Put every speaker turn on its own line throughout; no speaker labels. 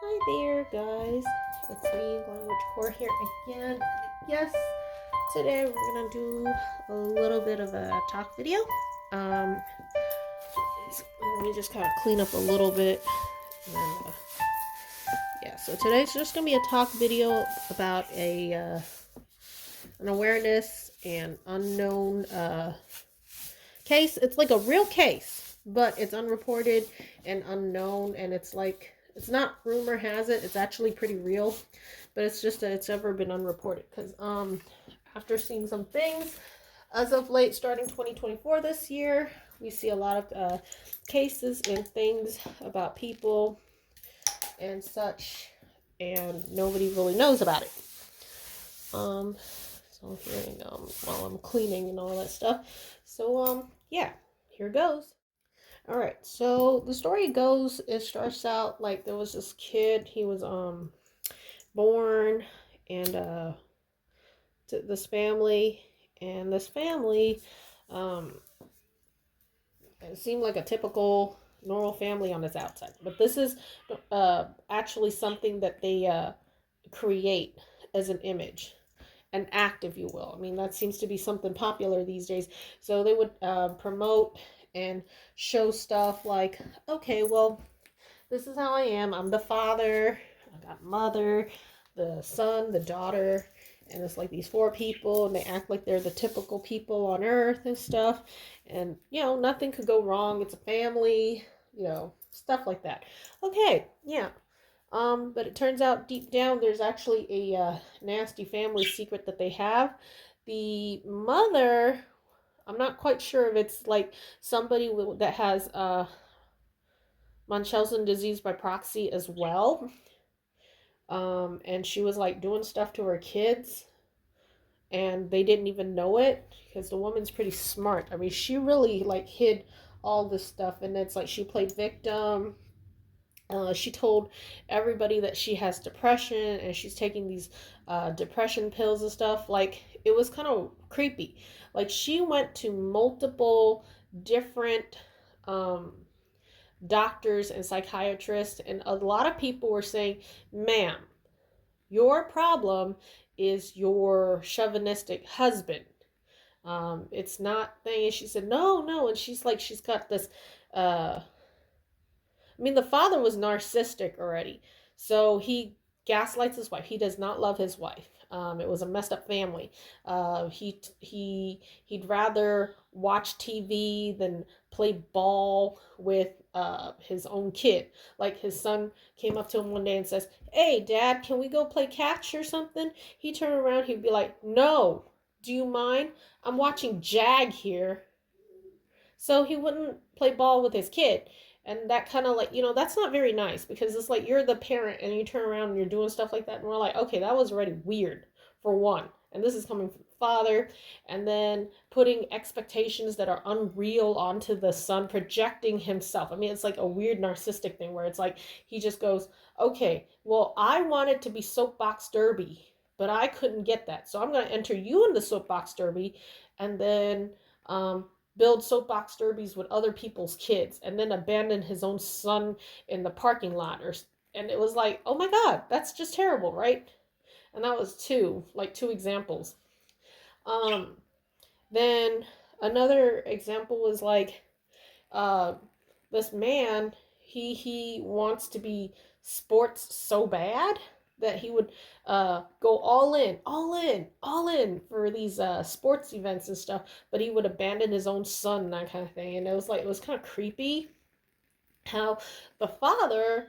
Hi there, guys. It's me, Language Core here again. Yes, today we're gonna do a little bit of a talk video. Um, Let me just kind of clean up a little bit. And, yeah, so today's just gonna be a talk video about an awareness and unknown case. It's like a real case, but it's unreported and unknown, and it's not rumor has it, it's actually pretty real, but it's just that it's ever been unreported because after seeing some things as of late, starting 2024 this year, we see a lot of cases and things about people and such, and nobody really knows about it. So here, while I'm cleaning and all that stuff. So yeah, here goes. All right. So the story goes, it starts out like there was this kid. He was born and to this family, and this family um it seemed like a typical normal family on its outside, but this is actually something that they create as an image, an act, if you will. I mean, that seems to be something popular these days. So they would promote and show stuff like, okay, well, this is how I am. I'm the father, I got mother, the son, the daughter, and it's like these four people, and they act like they're the typical people on earth and stuff. And, nothing could go wrong. It's a family, stuff like that. Okay, yeah. But it turns out deep down there's actually a nasty family secret that they have. The mother, I'm not quite sure if it's like somebody that has Munchausen disease by proxy as well. And she was like doing stuff to her kids, and they didn't even know it because the woman's pretty smart. I mean, she really like hid all this stuff, and it's like she played victim. She told everybody that she has depression and she's taking these depression pills and stuff. Like, it was kind of creepy. Like, she went to multiple different doctors and psychiatrists, and a lot of people were saying, ma'am, your problem is your chauvinistic husband. It's not thing. And she said, no. And she's like, she's got this I mean, the father was narcissistic already. So he gaslights his wife. He does not love his wife. It was a messed up family. He'd rather watch TV than play ball with his own kid. Like, his son came up to him one day and says, "Hey, Dad, can we go play catch or something?" He turned around. He'd be like, "No. Do you mind? I'm watching Jag here." So he wouldn't play ball with his kid. And that kind of like, that's not very nice, because it's like you're the parent and you turn around and you're doing stuff like that. And we're like, okay, that was already weird, for one. And this is coming from the father. And then putting expectations that are unreal onto the son, projecting himself. I mean, it's like a weird narcissistic thing where it's like he just goes, okay, well, I wanted to be soapbox derby, but I couldn't get that. So I'm going to enter you in the soapbox derby, and then build soapbox derbies with other people's kids, and then abandon his own son in the parking lot. And it was like, oh my God, that's just terrible, right? And that was two examples. Then another example was like, this man, he wants to be sports so bad that he would go all in for these sports events and stuff, but he would abandon his own son and that kind of thing. And it was kind of creepy how the father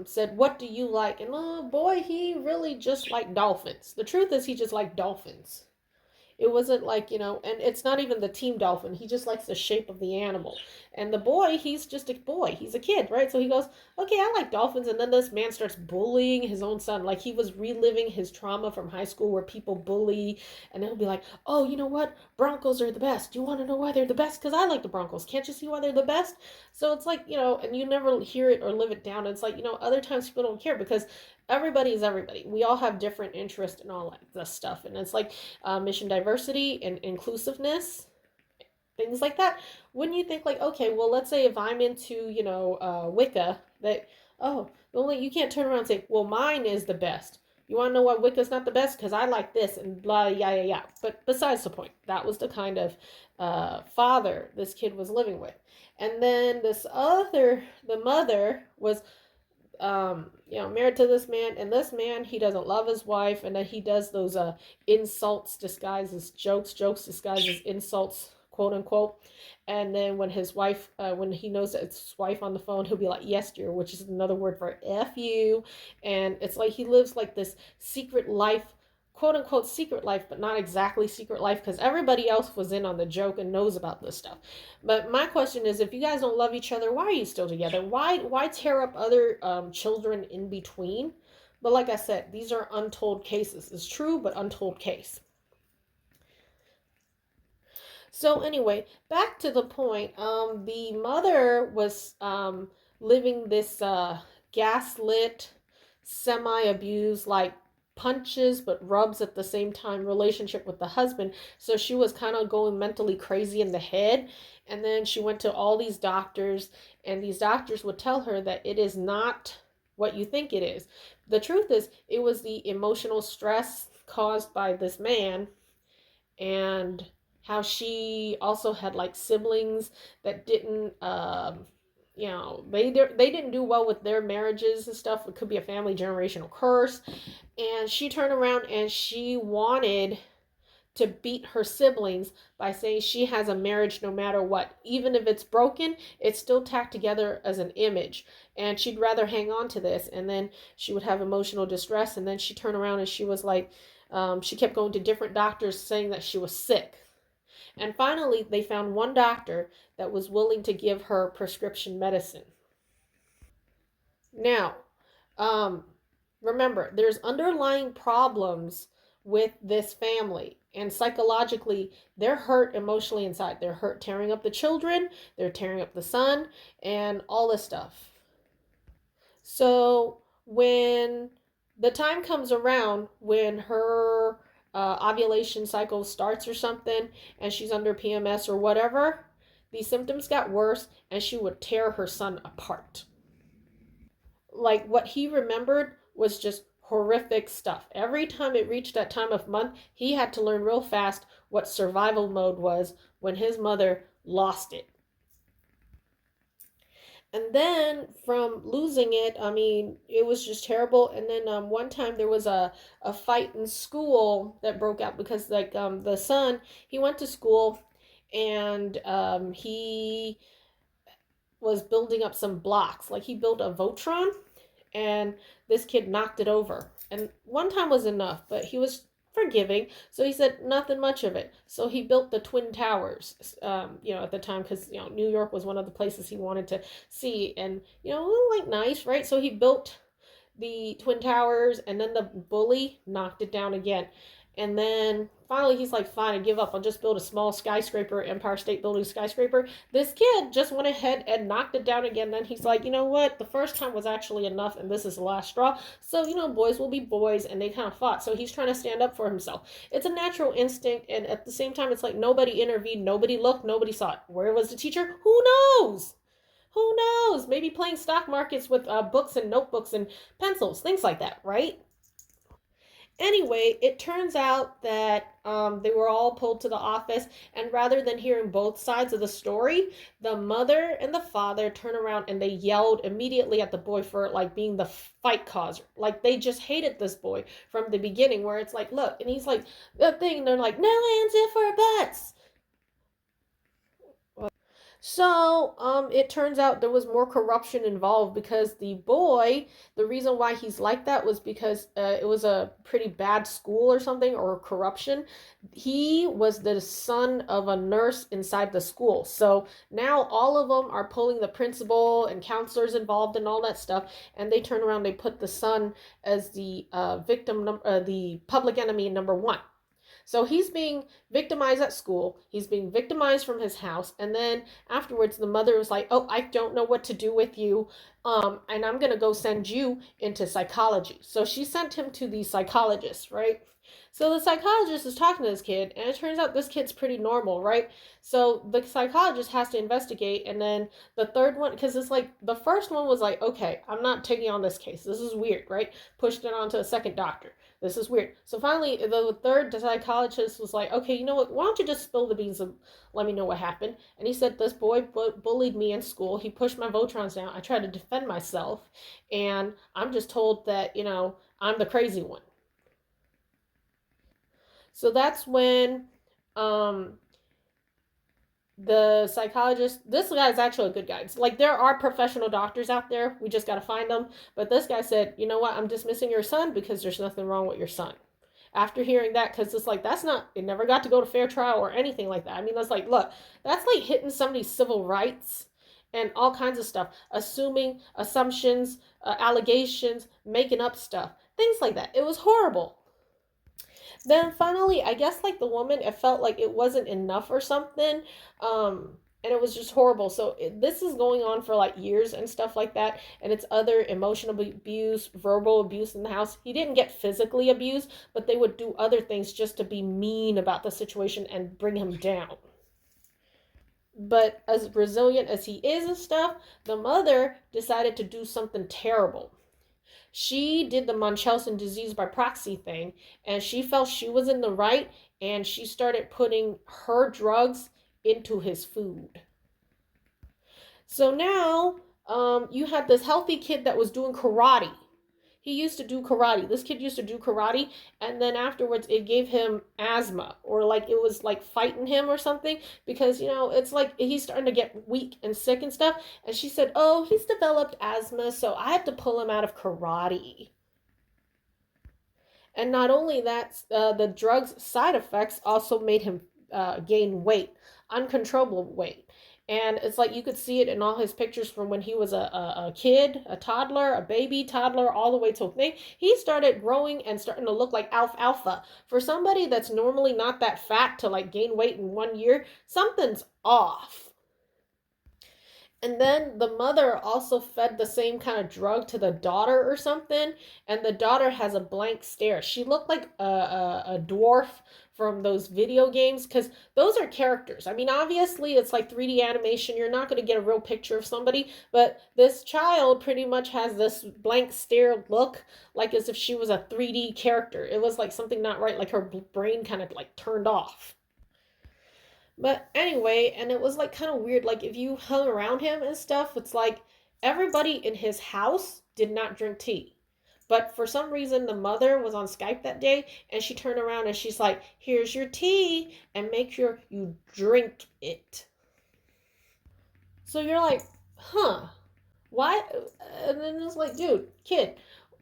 said, "What do you like?" And oh boy, he really just liked dolphins. The truth is, he just liked dolphins. It wasn't like, and it's not even the team dolphin. He just likes the shape of the animal. And the boy, he's just a boy. He's a kid, right? So he goes, okay, I like dolphins. And then this man starts bullying his own son. Like, he was reliving his trauma from high school where people bully. And he'll be like, oh, you know what? Broncos are the best. Do you want to know why they're the best? Because I like the Broncos. Can't you see why they're the best? So it's like, and you never hear it or live it down. It's like, other times people don't care because everybody is everybody. We all have different interests and all that stuff. And it's like mission diversity and inclusiveness, things like that. Wouldn't you think like, okay, well, let's say if I'm into, Wicca, that Oh, the only you can't turn around and say, well, mine is the best. You want to know why Wicca's not the best? Because I like this and blah, yeah, yeah, yeah. But besides the point, that was the kind of father this kid was living with. And then the mother was married to this man, and this man, he doesn't love his wife, and then he does those insults disguised as jokes disguised as insults, quote unquote. And then when his wife, when he knows that it's his wife on the phone, he'll be like, "Yes, dear," which is another word for "f you," and it's like he lives like this secret life, quote unquote secret life, but not exactly secret life because everybody else was in on the joke and knows about this stuff. But my question is, if you guys don't love each other, why are you still together? Why tear up other children in between? But like I said, these are untold cases. It's true, but untold case. So anyway, back to the point. The mother was living this gaslit, semi-abused, like punches but rubs at the same time relationship with the husband. So she was kind of going mentally crazy in the head. And then she went to all these doctors, and these doctors would tell her that it is not what you think it is. The truth is, it was the emotional stress caused by this man, and how she also had like siblings that didn't they didn't do well with their marriages and stuff. It could be a family generational curse. And she turned around and she wanted to beat her siblings by saying she has a marriage no matter what. Even if it's broken, it's still tacked together as an image. And she'd rather hang on to this. And then she would have emotional distress. And then she turned around and she was like, she kept going to different doctors saying that she was sick. And finally, they found one doctor that was willing to give her prescription medicine. Now, um, remember, there's underlying problems with this family. And psychologically, they're hurt emotionally inside. They're hurt tearing up the children, they're tearing up the son, and all this stuff. So when the time comes around when her ovulation cycle starts or something, and she's under PMS or whatever, these symptoms got worse, and she would tear her son apart. Like what he remembered was just horrific stuff. Every time it reached that time of month, he had to learn real fast what survival mode was when his mother lost it. And then from losing it, I mean, it was just terrible. And then one time there was a fight in school that broke out because like the son, he went to school, and he was building up some blocks. Like he built a Voltron, and this kid knocked it over. And one time was enough, but he was forgiving, so he said nothing much of it. So he built the Twin Towers, at the time, because New York was one of the places he wanted to see, and like nice, right? So he built the Twin Towers, and then the bully knocked it down again. And then finally he's like, fine, I give up. I'll just build a small skyscraper, Empire State Building skyscraper. This kid just went ahead and knocked it down again. Then he's like, you know what? The first time was actually enough, and this is the last straw. So, boys will be boys, and they kind of fought. So he's trying to stand up for himself. It's a natural instinct, and at the same time, it's like nobody intervened, nobody looked, nobody saw it. Where was the teacher? Who knows? Who knows? Maybe playing stock markets with books and notebooks and pencils, things like that, right? Anyway, it turns out that they were all pulled to the office, and rather than hearing both sides of the story, the mother and the father turned around and they yelled immediately at the boy for like being the fight causer. Like they just hated this boy from the beginning, where it's like, look, and he's like, the thing, and they're like, no hands if for butts. So, it turns out there was more corruption involved because the boy, the reason why he's like that was because it was a pretty bad school or something, or corruption. He was the son of a nurse inside the school. So now all of them are pulling the principal and counselors involved and all that stuff. And they turn around, they put the son as the the public enemy number one. So he's being victimized at school. He's being victimized from his house. And then afterwards, the mother was like, oh, I don't know what to do with you. And I'm going to go send you into psychology. So she sent him to the psychologist, right? So the psychologist is talking to this kid, and it turns out this kid's pretty normal, right? So the psychologist has to investigate, and then the third one, because it's like the first one was like, okay, I'm not taking on this case. This is weird, right? Pushed it on to a second doctor. This is weird. So finally, the third psychologist was like, okay, you know what? Why don't you just spill the beans and let me know what happened? And he said, this boy bullied me in school. He pushed my Votrons down. I tried to defend myself, and I'm just told that, I'm the crazy one. So that's when um, the psychologist, this guy's actually a good guy. It's like there are professional doctors out there. We just got to find them. But this guy said, you know what? I'm dismissing your son because there's nothing wrong with your son. After hearing that, because it's like, that's not, it never got to go to fair trial or anything like that. I mean, that's like, look, that's like hitting somebody's civil rights and all kinds of stuff, assuming assumptions, allegations, making up stuff, things like that. It was horrible. Then finally, I guess like the woman, it felt like it wasn't enough or something. And it was just horrible. So this is going on for like years and stuff like that. And it's other emotional abuse, verbal abuse in the house. He didn't get physically abused, but they would do other things just to be mean about the situation and bring him down. But as resilient as he is and stuff, the mother decided to do something terrible. She did the Munchausen disease by proxy thing, and she felt she was in the right, and she started putting her drugs into his food. So now you had this healthy kid that was doing karate. He used to do karate. This kid used to do karate, and then afterwards it gave him asthma, or like it was like fighting him or something, because it's like he's starting to get weak and sick and stuff. And she said, oh, he's developed asthma, so I have to pull him out of karate. And not only that, the drug's side effects also made him gain weight, uncontrollable weight. And it's like you could see it in all his pictures from when he was a kid, a toddler, a baby toddler, all the way to a thing. He started growing and starting to look like alfalfa. For somebody that's normally not that fat to like gain weight in 1 year, something's off. And then the mother also fed the same kind of drug to the daughter or something. And the daughter has a blank stare. She looked like a dwarf from those video games, because those are characters. I mean, obviously, it's like 3D animation. You're not going to get a real picture of somebody. But this child pretty much has this blank stare look, like as if she was a 3D character. It was like something not right, like her brain kind of like turned off. But anyway, and it was like kind of weird. Like if you hung around him and stuff, it's like everybody in his house did not drink tea. But for some reason, the mother was on Skype that day, and she turned around and she's like, here's your tea, and make sure you drink it. So you're like, huh, why? And then it's like, dude, kid,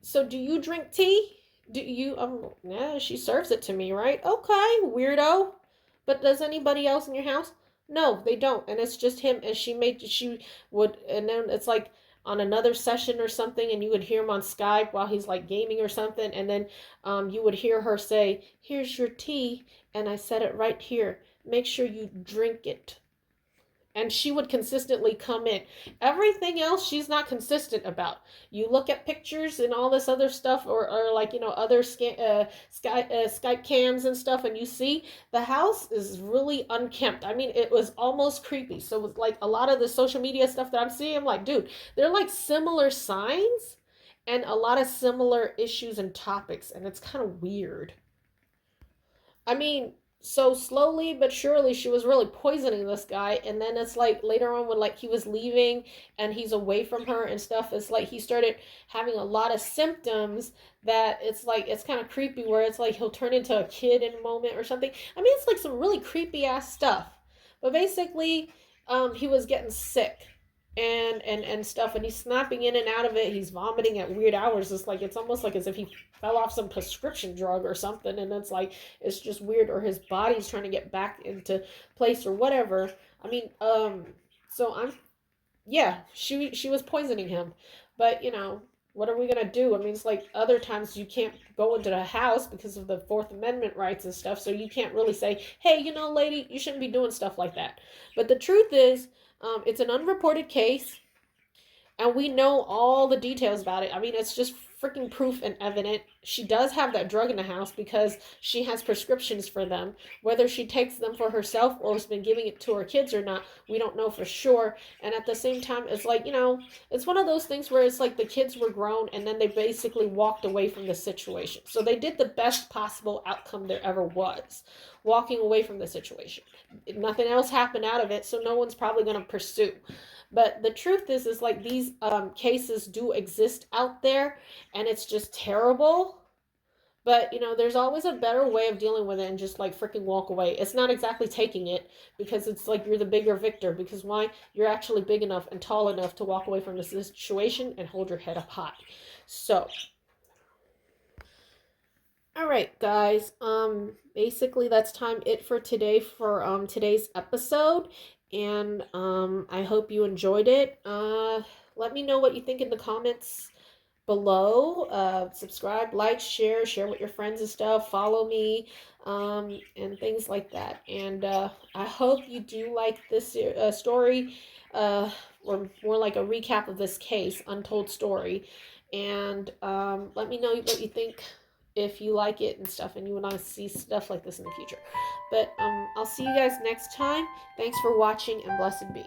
so do you drink tea? Do you, yeah, she serves it to me, right? Okay, weirdo. But does anybody else in your house? No, they don't. And it's just him. And she would, and then it's like on another session or something, and you would hear him on Skype while he's like gaming or something. And then you would hear her say, here's your tea. And I said it right here. Make sure you drink it. And she would consistently come in. Everything else she's not consistent about. You look at pictures and all this other stuff, or like other Skype cams and stuff, and you see the house is really unkempt. I mean, it was almost creepy. So with like a lot of the social media stuff that I'm seeing, I'm like, dude, they're like similar signs and a lot of similar issues and topics, and it's kind of weird. I mean, so slowly but surely she was really poisoning this guy. And then it's like later on, when like he was leaving and he's away from her and stuff, it's like he started having a lot of symptoms that it's like it's kind of creepy, where it's like he'll turn into a kid in a moment or something. I mean, it's like some really creepy ass stuff. But basically he was getting sick and stuff, and he's snapping in and out of it. He's vomiting at weird hours. It's like it's almost like as if he fell off some prescription drug or something, and it's like it's just weird, or his body's trying to get back into place or whatever. I mean, so I'm, yeah, she was poisoning him. But what are we gonna do? I mean, it's like other times you can't go into the house because of the Fourth Amendment rights and stuff, so you can't really say, hey, lady, you shouldn't be doing stuff like that. But the truth is, it's an unreported case, and we know all the details about it. I mean, it's just freaking proof and evident. She does have that drug in the house because she has prescriptions for them. Whether she takes them for herself or has been giving it to her kids or not, we don't know for sure. And at the same time, it's like, it's one of those things where it's like the kids were grown and then they basically walked away from the situation. So they did the best possible outcome there ever was, walking away from the situation. Nothing else happened out of it, so no one's probably going to pursue. But the truth is like these cases do exist out there, and it's just terrible. But there's always a better way of dealing with it and just like freaking walk away. It's not exactly taking it because it's like you're the bigger victor. Because why? You're actually big enough and tall enough to walk away from the situation and hold your head up high. So, all right, guys. Basically that's it for today for today's episode, and I hope you enjoyed it. Let me know what you think in the comments below. Subscribe, like, share with your friends and stuff. Follow me, and things like that. And I hope you do like this story, or more like a recap of this case, Untold Story. And let me know what you think, if you like it and stuff, and you want to see stuff like this in the future. But I'll see you guys next time. Thanks for watching, and blessed be.